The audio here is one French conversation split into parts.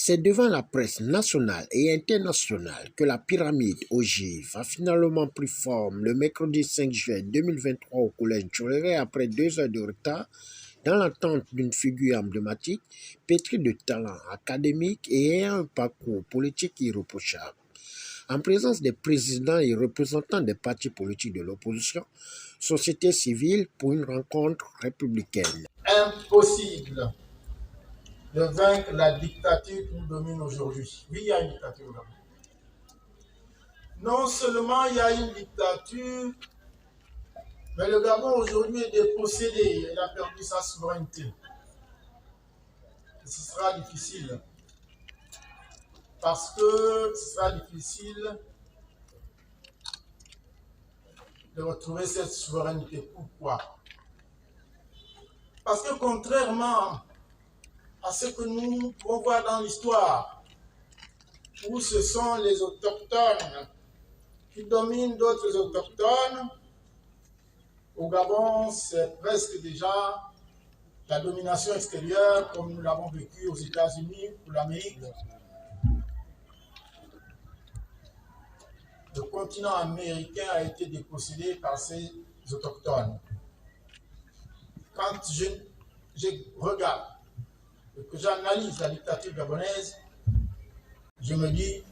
C'est devant la presse nationale et internationale que la pyramide ogive a finalement pris forme le mercredi 5 juin 2023 au collège Tchoréré après 2 heures de retard dans l'attente d'une figure emblématique, pétrie de talent académique et ayant un parcours politique irréprochable. En présence des présidents et représentants des partis politiques de l'opposition, société civile pour une rencontre républicaine. Impossible de vaincre la dictature qui nous domine aujourd'hui. Oui, il y a une dictature là. Non seulement il y a une dictature, mais le Gabon aujourd'hui est dépossédé. Il a perdu sa souveraineté. Et ce sera difficile. Parce que ce sera difficile de retrouver cette souveraineté. Pourquoi? Parce que contrairement à ce que nous pouvons voir dans l'histoire, où ce sont les autochtones qui dominent d'autres autochtones, au Gabon, c'est presque déjà la domination extérieure, comme nous l'avons vécu aux États-Unis ou l'Amérique. Le continent américain a été dépossédé par ces autochtones. Quand je regarde et que j'analyse la dictature gabonaise, je me dis,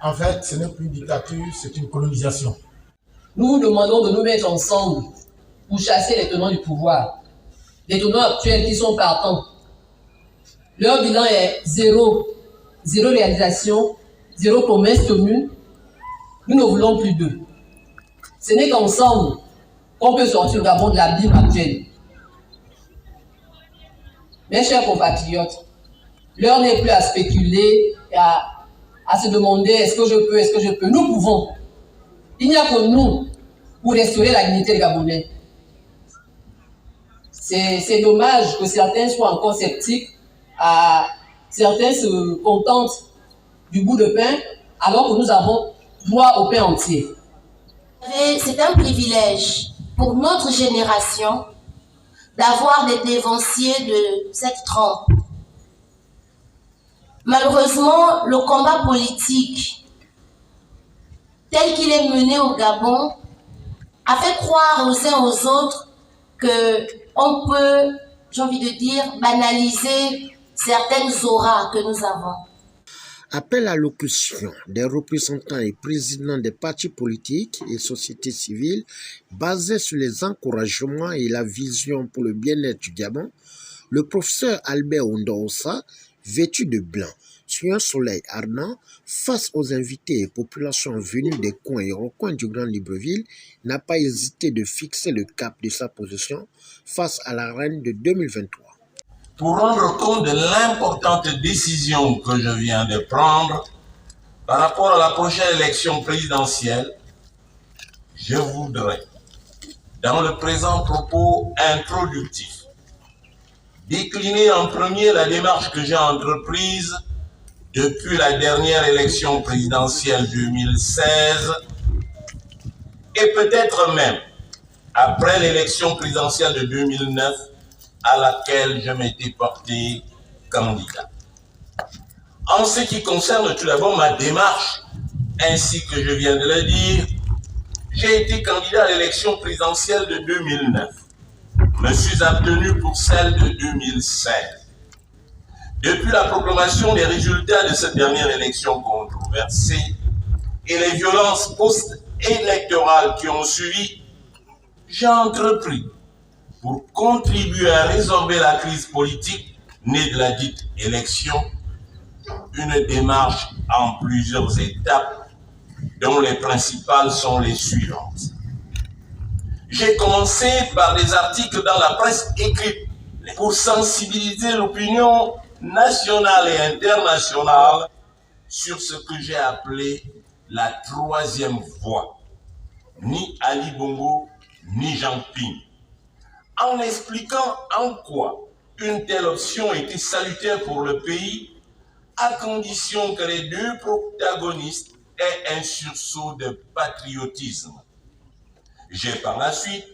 en fait, ce n'est plus une dictature, c'est une colonisation. Nous vous demandons de nous mettre ensemble pour chasser les tenants du pouvoir. Les tenants actuels qui sont partants. Leur bilan est zéro réalisation, zéro promesse commune. Nous ne voulons plus d'eux. Ce n'est qu'ensemble qu'on peut sortir le Gabon de l'abîme actuel. Mes chers compatriotes, l'heure n'est plus à spéculer et à se demander est-ce que je peux. Nous pouvons. Il n'y a que nous pour restaurer la dignité des Gabonais. C'est dommage que certains soient encore sceptiques, certains se contentent du bout de pain, alors que nous avons droit au pain entier. C'est un privilège pour notre génération d'avoir des dévanciers de cette trempe. Malheureusement, le combat politique tel qu'il est mené au Gabon a fait croire aux uns aux autres qu'on peut, j'ai envie de dire, banaliser certaines auras que nous avons. Appel à l'allocution des représentants et présidents des partis politiques et sociétés civiles basés sur les encouragements et la vision pour le bien-être du Gabon, le professeur Albert Ondorosa, vêtu de blanc, sur un soleil ardent, face aux invités et populations venues des coins et recoins du Grand Libreville, n'a pas hésité de fixer le cap de sa position face à la reine de 2023. Pour rendre compte de l'importante décision que je viens de prendre par rapport à la prochaine élection présidentielle, je voudrais, dans le présent propos introductif, décliner en premier la démarche que j'ai entreprise depuis la dernière élection présidentielle 2016 et peut-être même après l'élection présidentielle de 2009 à laquelle je m'étais porté candidat. En ce qui concerne tout d'abord ma démarche, ainsi que je viens de le dire, j'ai été candidat à l'élection présidentielle de 2009. Me suis abstenu pour celle de 2016. Depuis la proclamation des résultats de cette dernière élection controversée et les violences post-électorales qui ont suivi, j'ai entrepris, pour contribuer à résorber la crise politique née de la dite élection, une démarche en plusieurs étapes dont les principales sont les suivantes. J'ai commencé par des articles dans la presse écrite pour sensibiliser l'opinion nationale et internationale sur ce que j'ai appelé la troisième voie. Ni Ali Bongo, ni Jean Ping. En expliquant en quoi une telle option était salutaire pour le pays, à condition que les deux protagonistes aient un sursaut de patriotisme. J'ai par la suite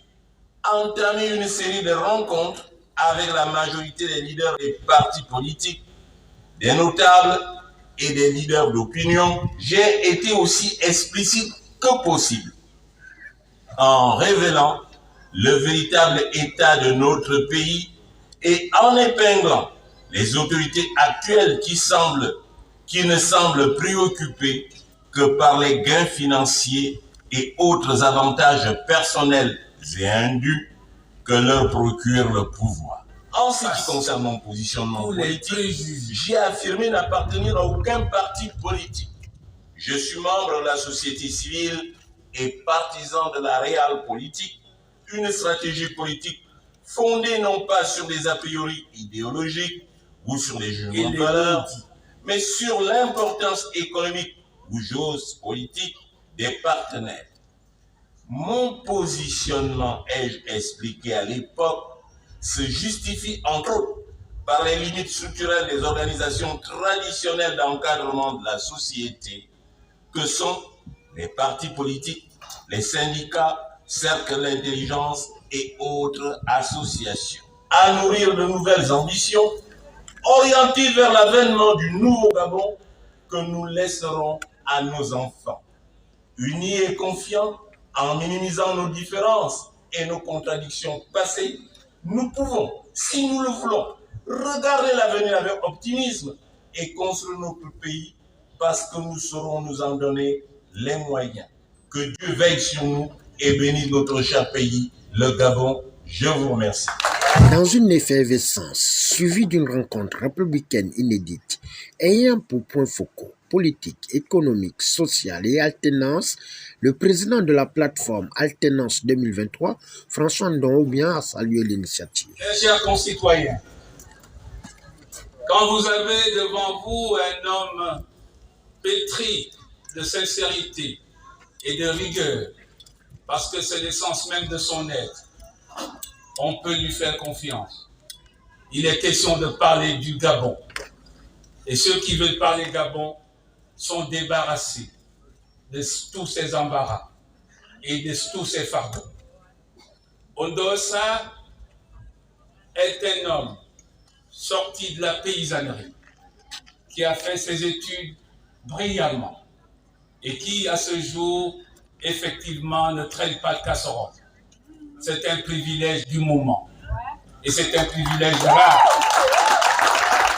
entamé une série de rencontres avec la majorité des leaders des partis politiques des notables et des leaders d'opinion, j'ai été aussi explicite que possible en révélant le véritable état de notre pays et en épinglant les autorités actuelles qui ne semblent préoccupées que par les gains financiers et autres avantages personnels et indus que leur procure le pouvoir. En ce qui concerne mon positionnement politique, j'ai affirmé n'appartenir à aucun parti politique. Je suis membre de la société civile et partisan de la réelle politique, une stratégie politique fondée non pas sur des a priori idéologiques ou sur des jugements de valeur, mais sur l'importance économique ou géopolitique des partenaires. Mon positionnement, ai-je expliqué à l'époque, se justifie entre autres par les limites structurelles des organisations traditionnelles d'encadrement de la société, que sont les partis politiques, les syndicats, cercles d'intelligence et autres associations. À nourrir de nouvelles ambitions, orientées vers l'avènement du nouveau Gabon que nous laisserons à nos enfants. Unis et confiants, en minimisant nos différences et nos contradictions passées, nous pouvons, si nous le voulons, regarder l'avenir avec optimisme et construire notre pays parce que nous saurons nous en donner les moyens. Que Dieu veille sur nous et bénisse notre cher pays, le Gabon. Je vous remercie. Dans une effervescence suivie d'une rencontre républicaine inédite, ayant pour points focaux politique, économique, sociale et alternance, le président de la plateforme Alternance 2023, François Ndong-Obiang, a salué l'initiative. Mes chers concitoyens, quand vous avez devant vous un homme pétri de sincérité et de rigueur, parce que c'est l'essence même de son être, on peut lui faire confiance. Il est question de parler du Gabon. Et ceux qui veulent parler Gabon sont débarrassés de tous ces embarras et de tous ces fardeaux. Ondosa est un homme sorti de la paysannerie, qui a fait ses études brillamment et qui, à ce jour, effectivement, ne traîne pas de casserole. C'est un privilège du moment. Et c'est un privilège rare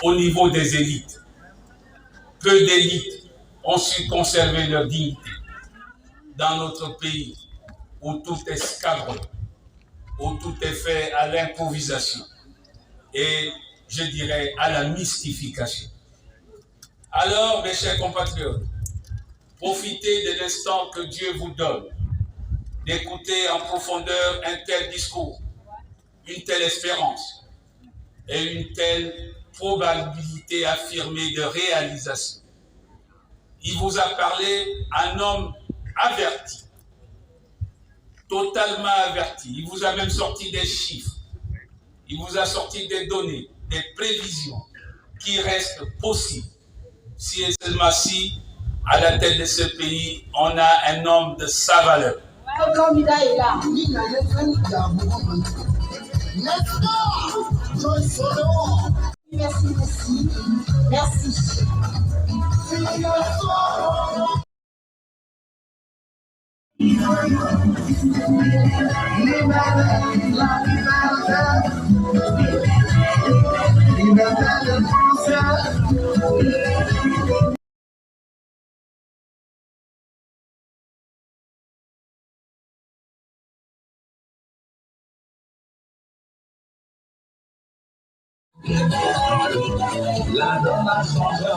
au niveau des élites. Peu d'élites ont su conserver leur dignité dans notre pays où tout est scabreux, où tout est fait à l'improvisation et, je dirais, à la mystification. Alors, mes chers compatriotes, profitez de l'instant que Dieu vous donne d'écouter en profondeur un tel discours, une telle espérance et une telle probabilité affirmée de réalisation. Il vous a parlé un homme averti, totalement averti. Il vous a même sorti des chiffres, il vous a sorti des données, des prévisions qui restent possibles si et seulement si, à la tête de ce pays, on a un homme de sa valeur. Le candidat est là. Merci, merci. La donne a changé.